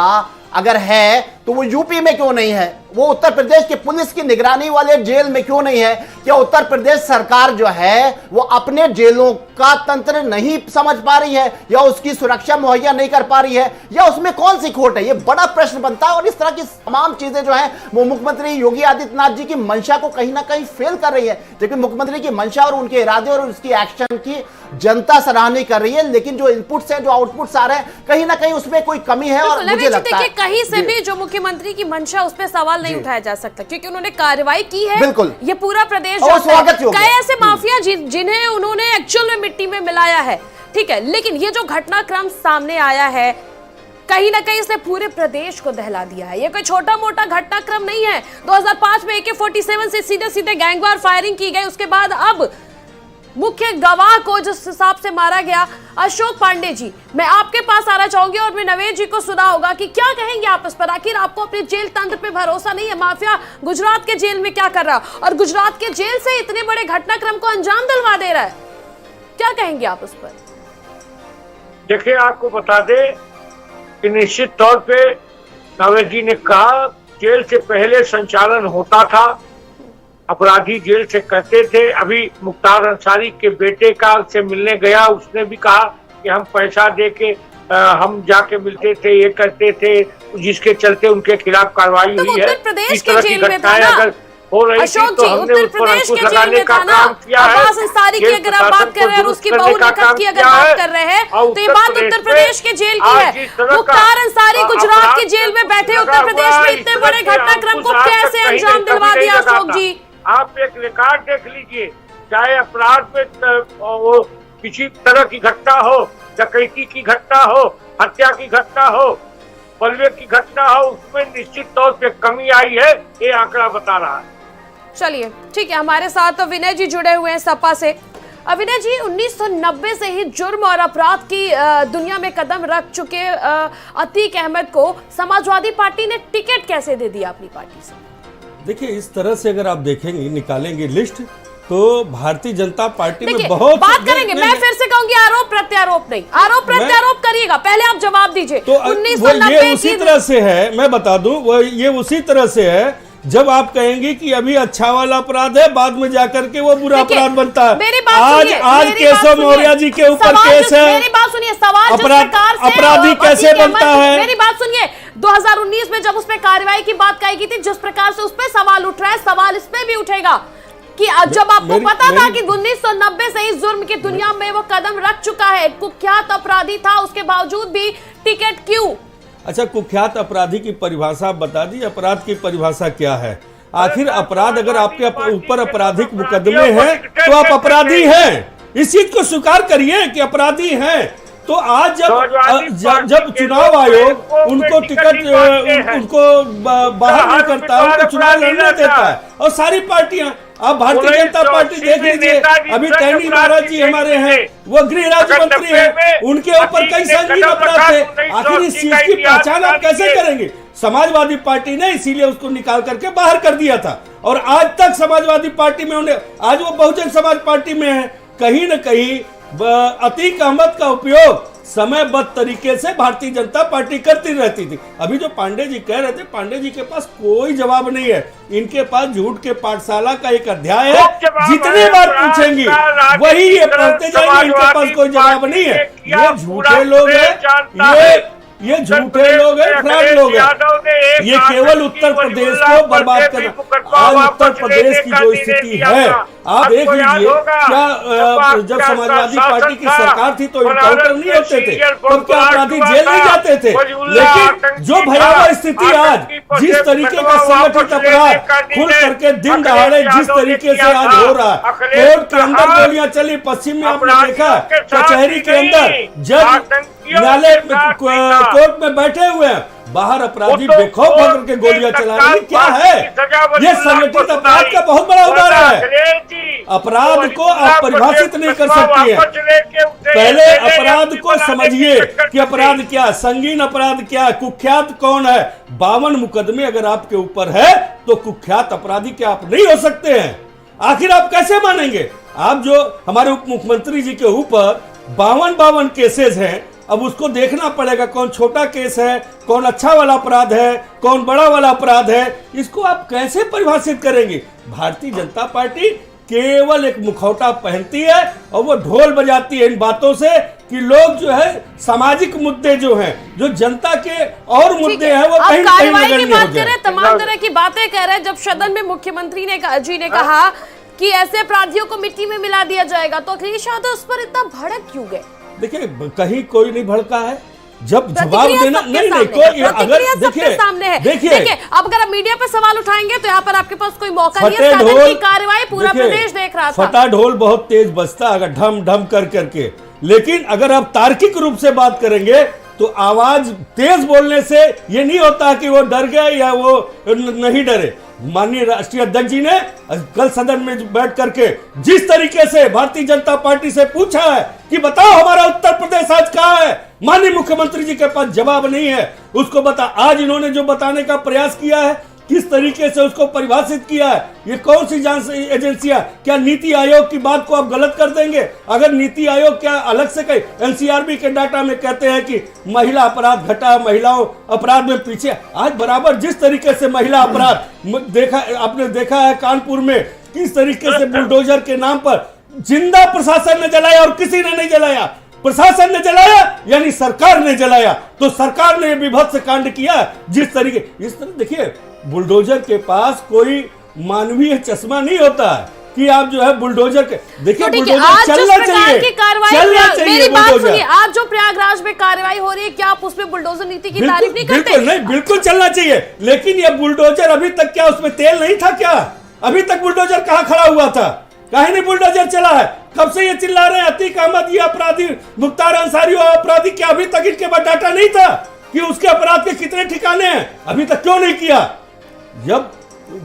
अगर है तो वो यूपी में क्यों नहीं है, वो उत्तर प्रदेश की पुलिस की निगरानी वाले जेल में क्यों नहीं है? क्या उत्तर प्रदेश सरकार जो है वो अपने जेलों का तंत्र नहीं समझ पा रही है, या उसकी सुरक्षा मुहैया नहीं कर पा रही है, या उसमें कौन सी खोट है? ये बड़ा प्रश्न बनता है। और इस तरह की तमाम चीजें जो है वो मुख्यमंत्री योगी आदित्यनाथ जी की मंशा को कहीं ना कहीं फेल कर रही है। लेकिन मुख्यमंत्री की मंशा और उनके इरादे और उसकी एक्शन की जनता सराहना कर रही है, लेकिन जो इनपुट्स हैं, जो आउटपुट्स आ रहे हैं, कहीं ना कहीं उसमें कोई कमी है। और मुझे लगता है कहीं से भी जो मुख्यमंत्री की मंशा उस पर सवाल नहीं उठाया जा सकता, क्योंकि उन्होंने कार्रवाई की है। बिल्कुल, ये पूरा प्रदेश कई ऐसे माफिया जिन्हें उन्होंने एक्चुअल में मिट्टी में मिलाया है, ठीक है, लेकिन ये जो घटनाक्रम सामने आया है कहीं ना कहीं इसने पूरे प्रदेश को दहला दिया है। ये कोई छोटा मोटा घटनाक्रम नहीं है। 2005 में AK-47 से सीधे सीधे गैंगवार फायरिंग की गई, उसके बाद अब मुख्य गवाह को जिस हिसाब से मारा गया। अशोक पांडे जी, मैं आपके पास आना चाहूंगी और मैं नवेद जी को सुना होगा कि क्या कहेंगे आप इस पर। आखिर आपको अपने जेल तंत्र पे भरोसा नहीं है? माफिया गुजरात के जेल में क्या कर रहा और गुजरात के जेल से इतने बड़े घटनाक्रम को अंजाम दिलवा दे रहा है, क्या कहेंगे आप उस पर? देखिए, आपको बता दे कि निश्चित तौर पे नवेद जी ने कहा जेल से पहले संचालन होता था, अपराधी जेल से कहते थे। अभी मुख्तार अंसारी के बेटे का से मिलने गया, उसने भी कहा कि हम पैसा दे के हम जाके मिलते थे, ये करते थे, जिसके चलते उनके खिलाफ कार्रवाई हुई है। इस तरह की घटनाएं अगर हो रही थी तो हमने उस पर अंकुश लगाने का काम किया है। अब्बास अंसारी की अगर आप बात कर रहे हैं और उसकी बहू नकद की अगर बात कर रहे हैं तो ये बात उत्तर प्रदेश के जेल की है। मुख्तार अंसारी गुजरात के जेल में बैठे उत्तर प्रदेश में इतने बड़े घटनाक्रम को कैसे अंजाम दिलवा दिया? अशोक जी, आप एक रिकॉर्ड देख लीजिए, चाहे अपराध में वो किसी तरह की घटना हो, डकैती की घटना हो, हत्या की घटना हो, बलवे की घटना हो, उसमें निश्चित तौर पे कमी आई है, ये आंकड़ा बता रहा है। चलिए ठीक है, हमारे साथ विनय जी जुड़े हुए हैं सपा से। विनय जी, 1990 से ही जुर्म और अपराध की दुनिया में कदम रख चुके अतीक अहमद को समाजवादी पार्टी ने टिकट कैसे दे दिया अपनी पार्टी से? देखिए, इस तरह से अगर आप देखेंगे, निकालेंगे लिस्ट, तो भारतीय जनता पार्टी में बहुत बात करेंगे। मैं फिर से कहूंगी, आरोप प्रत्यारोप नहीं, आरोप प्रत्यारोप करिएगा, पहले आप जवाब दीजिए। तो 1990 ये उसी तरह से है, मैं बता दूं, वो ये उसी तरह से है जब आप कहेंगे कि अभी अच्छा वाला अपराध है, बाद में जाकर के वो बुरा अपराध बनता है। आज केशव मौर्य जी के ऊपर केस है, मेरी बात सुनिए, सवाल अपराधी कैसे बनता है? मेरी बात सुनिए, 2019 में जब उस पर कार्रवाई की बात कही गई थी, जिस प्रकार से उस पर सवाल उठ रहा है, सवाल इस पे भी उठेगा कि जब आपको पता था कि 1990 से इस जुर्म की दुनिया में वो कदम रख चुका है, कुख्यात अपराधी था, उसके बावजूद भी टिकट क्यों? अच्छा, कुख्यात अपराधी की परिभाषा आप बता दी, अपराध की परिभाषा क्या है? आखिर अपराध, अगर आपके ऊपर आपराधिक मुकदमे हैं तो आप अपराधी हैं, इस चीज को स्वीकार करिए कि अपराधी हैं। तो आज जब चुनाव आयोग उनको टिकट उनको बाहर नहीं करता, उनको चुनाव लड़ने देता है, और सारी पार्टियां, आप भारतीय जनता पार्टी देख लीजिए, अभी टहनी महाराज जी हमारे हैं, वो गृह राज्य मंत्री हैं, उनके ऊपर कई संगीन अपराध थे। आखिर इस चीज की पहचान आप कैसे करेंगे? समाजवादी पार्टी ने इसीलिए उसको निकाल करके बाहर कर दिया था, और आज तक समाजवादी पार्टी में उन्हें, आज वो बहुजन समाज पार्टी में है। कहीं न कहीं अतीक अहमद का उपयोग समयबद्ध तरीके से भारतीय जनता पार्टी करती रहती थी। अभी जो पांडे जी कह रहे थे, पांडे जी के पास कोई जवाब नहीं है। इनके पास झूठ के पाठशाला का एक अध्याय है, जितनी बार पूछेंगी वही ये पढ़ते जाएंगे, इनके पास कोई जवाब नहीं है। ये झूठे लोग हैं, ये झूठे लोग हैं, फ्रॉड लोग हैं। ये केवल उत्तर प्रदेश को बर्बाद कर, आज उत्तर प्रदेश की जो स्थिति है, आप देख लीजिए, क्या जब समाजवादी पार्टी की सरकार थी तो इनकाउंटर नहीं होते थे, तब क्या अपराधी जेल नहीं जाते थे? लेकिन जो भयावह स्थिति आज, जिस तरीके का संगठित अपराध खुल करके दिन दहाड़े जिस तरीके से आज हो रहा है, कोर्ट के अंदर गोलियां चली, पश्चिम में आपने देखा, कचहरी के अंदर जज न्यायालय कोर्ट में बैठे हुए हैं, बाहर अपराधी बेखौफ होकर के गोलियां चला रहे हैं। क्या है ये? संगठित अपराध का बहुत बड़ा उदाहरण है। अपराध को आप परिभाषित नहीं कर सकती है। पहले अपराध को समझिए कि अपराध क्या है, संगीन अपराध क्या है, कुख्यात कौन है। 52 मुकदमे अगर आपके ऊपर है तो कुख्यात अपराधी क्या आप नहीं हो सकते हैं? आखिर आप कैसे मानेंगे? आप जो हमारे उप मुख्यमंत्री जी के ऊपर 52 केसेस हैं, अब उसको देखना पड़ेगा कौन छोटा केस है, कौन अच्छा वाला अपराध है, कौन बड़ा वाला अपराध है। इसको आप कैसे परिभाषित करेंगे? भारतीय जनता पार्टी केवल एक मुखौटा पहनती है और वो ढोल बजाती है इन बातों से कि लोग जो है सामाजिक मुद्दे जो हैं, जो जनता के और मुद्दे हैं, वो कहीं कहीं कार्रवाई की नजर बात नहीं कर रहे हैं, तमाम तरह की बातें कर रहे हैं। जब सदन में मुख्यमंत्री ने कहा कि ऐसे अपराधियों को मिट्टी में मिला दिया जाएगा, तो अखिलेश यादव उस पर इतना भड़क क्यों गए? देखिए, कहीं कोई नहीं भड़का है। जब जवाब प्रतिक्रिया देना सबके नहीं सामने कोई है, अगर प्रतिक्रिया सबके देखिए सामने है। देखिए देखिए, अब अगर आप मीडिया पर सवाल उठाएंगे तो यहाँ पर आपके पास कोई मौका नहीं है। फटे सदन ढोल की कार्रवाई पूरा देखिए, प्रदेश देख रहा था। फटा ढोल बहुत तेज बजता अगर ढम ढम कर करके, लेकिन अगर आप तार्किक रूप से बात करेंगे तो आवाज तेज बोलने से ये नहीं होता कि वो डर गए या वो नहीं डरे। माननीय राष्ट्रीय अध्यक्ष जी ने कल सदन में बैठ करके जिस तरीके से भारतीय जनता पार्टी से पूछा है कि बताओ हमारा उत्तर प्रदेश आज कहाँ है, माननीय मुख्यमंत्री जी के पास जवाब नहीं है उसको बता। आज इन्होंने जो बताने का प्रयास किया है, किस तरीके से उसको परिभाषित किया है, ये कौन सी जांच एजेंसियां, क्या नीति आयोग की बात को आप गलत कर देंगे? अगर नीति आयोग क्या अलग से कहे, एनसीआरबी के डाटा में कहते हैं कि महिला अपराध घटा, महिलाओं अपराध में पीछे। आज बराबर जिस तरीके से महिला अपराध आपने देखा है कानपुर में, किस तरीके से बुलडोजर के नाम पर जिंदा प्रशासन ने जलाया और किसी ने नहीं जलाया, प्रशासन ने जलाया यानी सरकार ने जलाया। तो सरकार ने विभत्स कांड किया जिस तरीके, इस तरह देखिए बुलडोजर के पास कोई मानवीय चश्मा नहीं होता है कि आप जो है बुलडोजर के देखिए, बुलडोजर चलना चाहिए, मेरी बात सुनिए, आज जो प्रयागराज में कार्रवाई हो रही है, क्या आप उसमें बुलडोजर नीति की तारीफ नहीं करते? बिल्कुल नहीं, बिल्कुल चलना चाहिए, लेकिन ये बुलडोजर अभी तक क्या उसमें तेल नहीं था क्या? अभी तक बुलडोजर कहाँ खड़ा हुआ था? काहे नहीं बुलडोजर चला है? कब से ये चिल्ला रहे हैं अतीक अहमद ये अपराधी, मुख्तार अंसारी वो अपराधी, क्या अभी तक इनके पास डाटा नहीं था कि उसके अपराध के कितने ठिकाने हैं? अभी तक क्यों नहीं किया? जब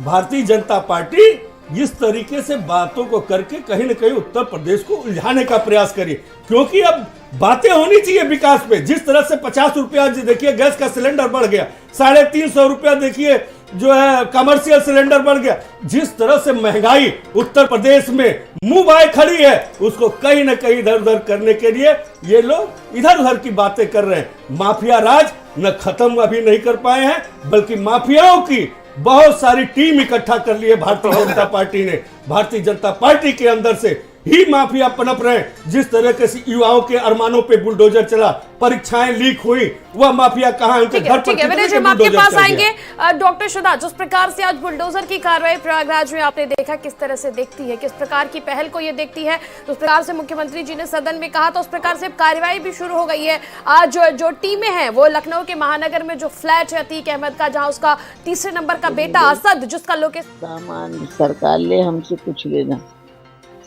भारतीय जनता पार्टी जिस तरीके से बातों को करके कहीं न कहीं उत्तर प्रदेश को उलझाने का प्रयास करिए, क्योंकि अब बातें होनी चाहिए विकास पे। जिस तरह से 50 रुपया देखिए गैस का सिलेंडर बढ़ गया, 350 रुपया देखिए जो है कमर्शियल सिलेंडर बढ़ गया, जिस तरह से महंगाई उत्तर प्रदेश में मुंह बाए खड़ी है, उसको कहीं न कहीं इधर उधर करने के लिए ये लोग इधर उधर की बातें कर रहे हैं। माफिया राज न खत्म अभी नहीं कर पाए हैं, बल्कि माफियाओं की बहुत सारी टीम इकट्ठा कर ली है भारतीय जनता पार्टी ने। भारतीय जनता पार्टी के अंदर से ही माफिया पनप रहे हैं। जिस तरह से युवाओं के अरमानों पे बुलडोजर चला, परीक्षाएं लीक हुई, वह माफिया कहां, उनके घर पर हम आपके पास आएंगे। डॉक्टर शुदा, जिस प्रकार से आज बुलडोजर की कार्रवाई प्रयागराज में आपने देखा, किस तरह से देखती है, किस प्रकार की पहल को ये देखती है, उस प्रकार से मुख्यमंत्री जी ने सदन में कहा, तो उस प्रकार से कार्रवाई भी शुरू हो गई है। आज जो टीमें हैं वो लखनऊ के महानगर में जो फ्लैट है अतीक अहमद का, जहाँ उसका तीसरे नंबर का बेटा असद, जिसका लोकेशन सामान सरकार ले, हमसे कुछ लेना,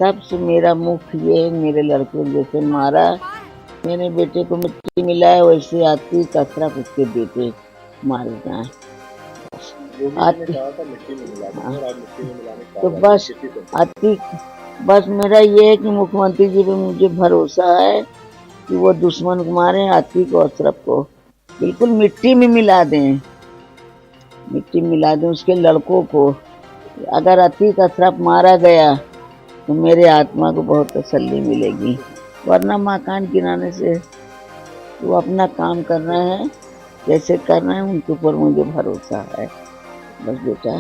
सबसे मेरा मुख ये मेरे लड़के जैसे मारा, मेरे बेटे को मिट्टी मिलाए, वैसे आतिक अशरफ उसके बेटे मारे जाए। तो बस आतिक, बस मेरा ये है कि मुख्यमंत्री जी पे मुझे भरोसा है कि वो दुश्मन को मारे, आतिक और अशरफ को बिल्कुल मिट्टी में मिला दें, मिट्टी मिला दें उसके लड़कों को। अगर आतिक अशरफ मारा गया तो मेरे आत्मा को बहुत तसल्ली मिलेगी, वरना मकान गिराने से वो अपना काम कर रहे हैं, कैसे कर रहे हैं उनके ऊपर मुझे भरोसा है। बस बेटा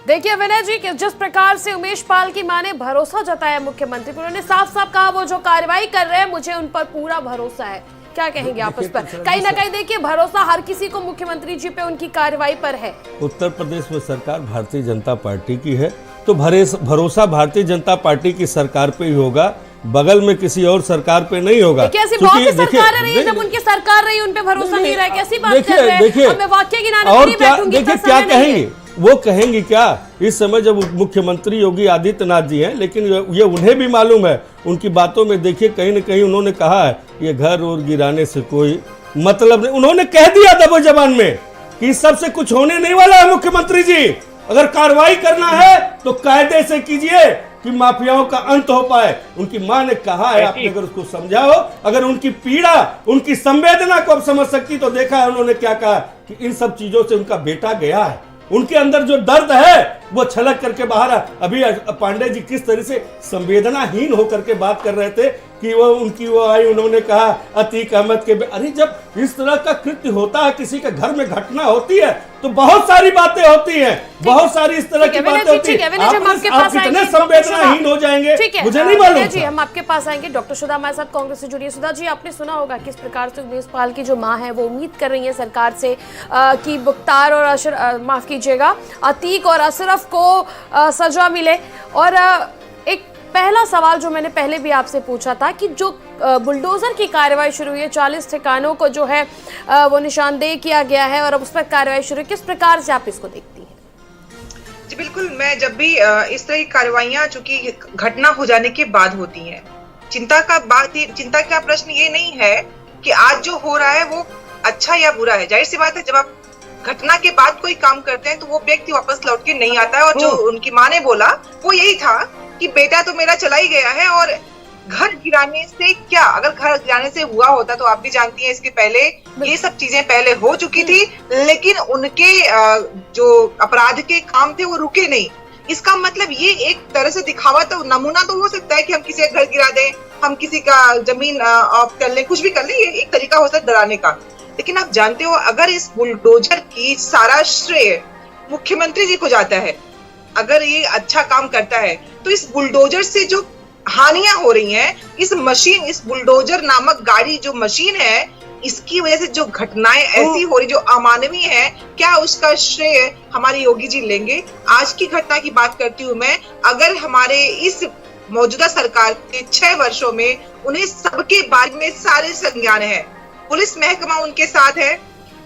देखिए विनय जी, कि जिस प्रकार से उमेश पाल की मां ने भरोसा जताया मुख्यमंत्री पर, उन्होंने साफ साफ कहा वो जो कार्रवाई कर रहे हैं मुझे उन पर पूरा भरोसा है। क्या कहेंगे आप उस पर? कहीं ना कहीं देखिए भरोसा हर किसी को मुख्यमंत्री जी पे उनकी कार्रवाई पर है। उत्तर प्रदेश में सरकार भारतीय जनता पार्टी की है, तो भरोसा भारतीय जनता पार्टी की सरकार पे ही होगा, बगल में किसी और सरकार पे नहीं होगा। कैसी बहुत सी सरकारें रही, जब उनकी सरकार रही उन पे भरोसा नहीं रहा, कैसी बात कर रहे हैं? और मैं वाक्य गिनाने और देखिए क्या कहेंगे, वो कहेंगे क्या इस समय जब मुख्यमंत्री योगी आदित्यनाथ जी हैं, लेकिन ये उन्हें भी मालूम है, उनकी बातों में देखिए कहीं न कहीं उन्होंने कहा है ये घर और गिराने से कोई मतलब नहीं। उन्होंने कह दिया दबो जबान में कि इस सब से कुछ होने नहीं वाला है। मुख्यमंत्री जी अगर कार्रवाई करना है तो कायदे से कीजिए कि माफियाओं का अंत हो पाए। उनकी मां ने कहा है, आपने अगर उसको समझा हो, अगर उनकी पीड़ा, उनकी संवेदना को आप समझ सकती तो देखा है उन्होंने क्या कहा कि इन सब चीजों से उनका बेटा गया है, उनके अंदर जो दर्द है वो छलक करके बाहर आ। अभी पांडे जी किस तरह से संवेदनाहीन होकर के बात कर रहे थे कि वो उनकी वो आई, उन्होंने कहा अतीक अहमद के अरे जब इस तरह का कृत्य होता है, किसी के घर में घटना होती है तो बहुत सारी बातें होती हैं, बहुत सारी इस तरह की बातें होती हैं। आप कितने संवेदनाहीन हो जाएंगे मुझे नहीं मालूम। जी हम आपके पास आएंगे। डॉक्टर सुधा हमारे साथ कांग्रेस से जुड़ी है। सुधा जी, आपने सुना होगा किस प्रकार से उमेश पाल की जो मां है वो उम्मीद कर रही है सरकार से कि मुख्तार और माफ कीजिएगा अतीक और अशरफ को सजा मिले। और एक पहला सवाल जो मैंने पहले भी आपसे पूछा था कि जो बुलडोजर की कार्रवाई शुरू हुई है, 40 ठिकानों को जो है वो निशानदेह किया गया है और अब उस पर कार्रवाई शुरू, किस प्रकार से आप इसको देखती हैं? जी बिल्कुल, मैं जब भी इस तरह की कार्रवाइयां चूंकि घटना हो जाने के बाद होती हैं, चिंता का प्रश्न ये नहीं है कि आज जो हो रहा है वो अच्छा या बुरा है। जाहिर सी बात है, जब आप घटना के बाद कोई काम करते हैं तो वो व्यक्ति वापस लौट के नहीं आता है। और जो उनकी माँ ने बोला वो यही था कि बेटा तो मेरा चला ही गया है, और घर गिराने से क्या, अगर घर गिराने से हुआ होता तो आप भी जानती हैं इसके पहले ये सब चीजें पहले हो चुकी थी, लेकिन उनके जो अपराध के काम थे वो रुके नहीं। इसका मतलब ये एक तरह से दिखावा, तो नमूना तो हो सकता है कि हम किसी का घर गिरा दें, हम किसी का जमीन ऑफ कर लें, कुछ भी कर लें, ये एक तरीका हो सकता है डराने का। लेकिन आप जानते हो, अगर इस बुलडोजर की सारा श्रेय मुख्यमंत्री जी को जाता है, अगर ये अच्छा काम करता है, तो इस बुलडोजर से जो हानियां हो रही हैं, इस बुलडोजर नामक गाड़ी जो मशीन है, इसकी वजह से जो घटनाएं ऐसी हो रही जो अमानवीय है, क्या उसका श्रेय हमारे योगी जी लेंगे? आज की घटना की बात करती हूँ मैं। अगर हमारे इस मौजूदा सरकार के 6 वर्षों में उन्हें सबके बारे में सारे संज्ञान है, पुलिस महकमा उनके साथ है,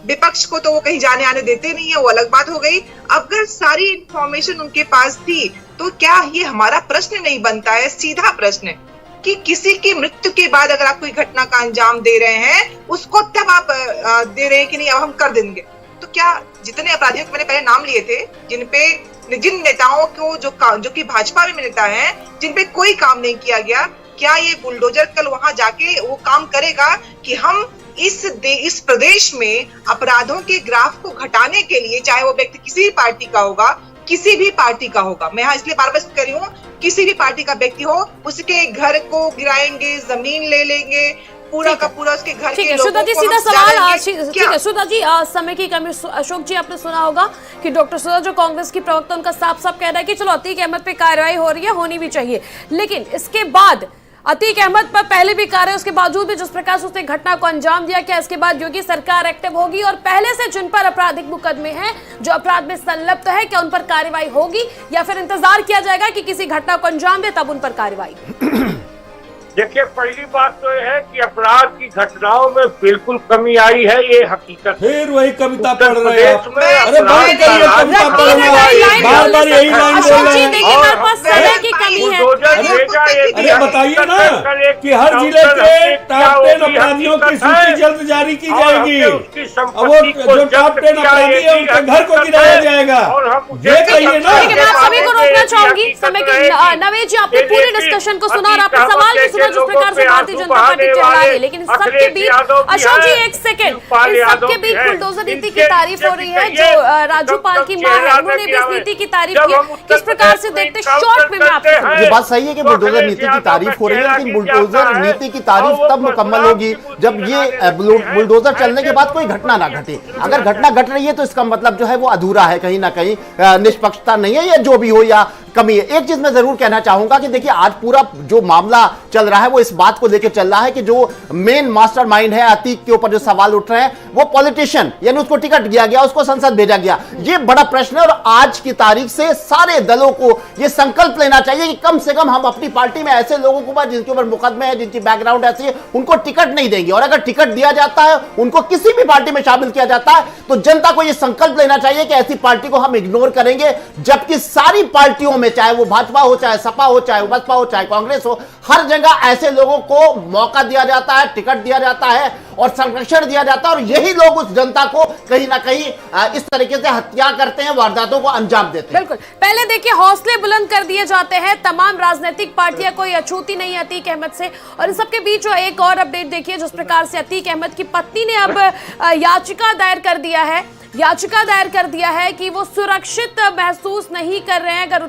विपक्ष को तो वो कहीं जाने आने देते नहीं है, वो अलग बात हो गई। अगर सारी इंफॉर्मेशन उनके पास थी तो क्या ये हमारा प्रश्न नहीं बनता है, सीधा प्रश्न, कि किसी की मृत्यु के बाद अगर आप कोई घटना का अंजाम दे रहे हैं, उसको तब आप दे रहे हैं कि नहीं अब हम कर देंगे? तो क्या जितने अपराधियों के मैंने पहले नाम लिए थे, जिन नेताओं को जो कि भाजपा में नेता हैं, जिन पे कोई काम नहीं किया गया, क्या ये बुलडोजर कल वहां जाके वो काम करेगा कि हम इस प्रदेश में अपराधों के ग्राफ को घटाने के लिए, चाहे वो व्यक्ति किसी भी पार्टी का होगा, किसी भी पार्टी का होगा, मैं यहाँ इसलिए बार बार कर रही हूँ, किसी भी पार्टी का व्यक्ति हो, उसके घर को गिराएंगे, जमीन ले लेंगे, पूरा का पूरा उसके घर के लोगों को सीधा सवाल। ठीक है सुधा जी, समय की कमी। अशोक जी, आपने सुना होगा कि डॉक्टर सुधा जो कांग्रेस की प्रवक्ता, उनका साफ साफ कहना है कि चलो अतीक अहमद पे कार्रवाई हो रही है, होनी भी चाहिए, लेकिन इसके बाद अतीक अहमद पर पहले भी कार्रवाई, उसके बावजूद भी जिस प्रकार से उसने घटना को अंजाम दिया, क्या इसके बाद योगी सरकार एक्टिव होगी और पहले से जिन पर आपराधिक मुकदमे हैं, जो अपराध में संलिप्त है, क्या उन पर कार्रवाई होगी या फिर इंतजार किया जाएगा कि किसी घटना को अंजाम दे तब उन पर कार्रवाई? देखिए, पहली बात तो यह है कि अपराध की घटनाओं में बिल्कुल कमी आई है, ये हकीकत। फिर वही कविता पढ़ रहे हैं। अरे बंद करिए कविता पढ़ना, बार-बार यही लाइन बोल रहे हैं। हमारे पास समय की कमी है। अरे बताइए ना कि हर जिले के टॉप 10 अपराधियों की सूची जल्द जारी की जाएगी, और वो जो टॉप 10 अपराधी है उनके घर को गिराया जाएगा, ये कहिए ना। मैं आप सभी को रोकना चाहूंगी समय के। नवेद जी, आपने पूरे डिस्कशन को सुना और आपने सवाल भी सुना जिस प्रकार से भारतीय जनता पार्टी चल रही है, लेकिन सबके बीच, अशोक जी एक सेकंड, इन सबके बीच बुलडोजर नीति की तारीफ हो रही है, जो राजूपाल की मां है उन्होंने भी इस नीति की तारीफ की। किस प्रकार से देखते, शॉर्ट में मैं आपसे। ये बात सही है कि बुलडोजर नीति की तारीफ हो रही है, लेकिन बुलडोजर नीति की तारीफ तब मुकम्मल होगी जब ये बुलडोजर चलने के बाद कोई घटना ना घटे। अगर घटना घट रही है तो इसका मतलब जो है वो अधूरा है, कहीं ना कहीं निष्पक्षता नहीं है, या जो भी हो या कमी है। एक चीज मैं जरूर कहना चाहूंगा कि देखिए, आज पूरा जो मामला चल रहा है वो इस बात को लेकर चल रहा है कि जो मेन मास्टरमाइंड है अतीक के ऊपर जो सवाल उठ रहे हैं, वो पॉलिटिशियन, यानी उसको टिकट दिया गया, उसको संसद भेजा गया, ये बड़ा प्रश्न है। और आज की तारीख से सारे दलों को ये संकल्प लेना चाहिए कि कम से कम हम अपनी पार्टी में ऐसे लोगों के ऊपर जिनके ऊपर मुकदमे है, जिनकी बैकग्राउंड ऐसी है, उनको टिकट नहीं देंगे। और अगर टिकट दिया जाता है, उनको किसी भी पार्टी में शामिल किया जाता है, तो जनता को यह संकल्प लेना चाहिए कि ऐसी पार्टी को हम इग्नोर करेंगे, जबकि सारी पार्टियों में, चाहे वो भाजपा हो, चाहे सपा हो, चाहे बसपा हो, चाहे कांग्रेस हो, हर जगह ऐसे लोगों को मौका दिया जाता है, टिकट दिया जाता है और संरक्षण दिया जाता है, और यही लोग उस जनता को कहीं ना कहीं इस तरीके से हत्या करते हैं, वारदातों को अंजाम देते हैं। बिल्कुल, पहले देखिए हौसले बुलंद कर दिए जाते हैं, तमाम राजनीतिक पार्टियां कोई अछूती नहीं अतीक अहमद से। और इन सबके बीच जो एक और अपडेट देखिए, जिस प्रकार से अतीक अहमद की पत्नी ने अब याचिका दायर कर दिया है कि वो सुरक्षित महसूस नहीं कर रहे हैं अगर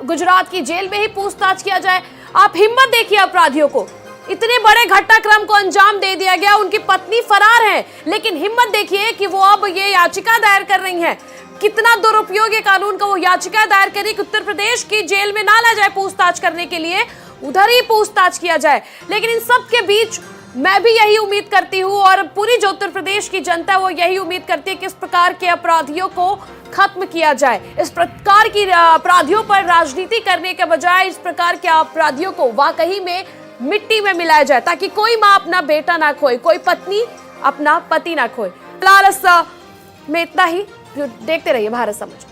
गुजरात की जेल में ही पूछताछ किया जाए। आप हिम्मत देखिए अपराधियों को, इतने बड़े घटनाक्रम को अंजाम दे दिया गया, उनकी पत्नी फरार है, लेकिन हिम्मत देखिए कि वो अब ये याचिका दायर कर रही हैं। कितना दुरुपयोग है कानून का, वो याचिका दायर करी कि उत्तर प्रदेश की जेल में ना ला जाए पूछताछ करने के लिए, उधर ही पूछताछ किया जाए। लेकिन इन सब के बीच मैं भी यही उम्मीद करती हूँ और पूरी जो उत्तर प्रदेश की जनता वो यही उम्मीद करती है कि इस प्रकार के अपराधियों को खत्म किया जाए। इस प्रकार की अपराधियों पर राजनीति करने के बजाय इस प्रकार के अपराधियों को वाकई में मिट्टी में मिलाया जाए, ताकि कोई माँ अपना बेटा ना खोए, कोई पत्नी अपना पति ना खोए। फिलहाल में इतना ही। देखते रहिए भारत समाचार।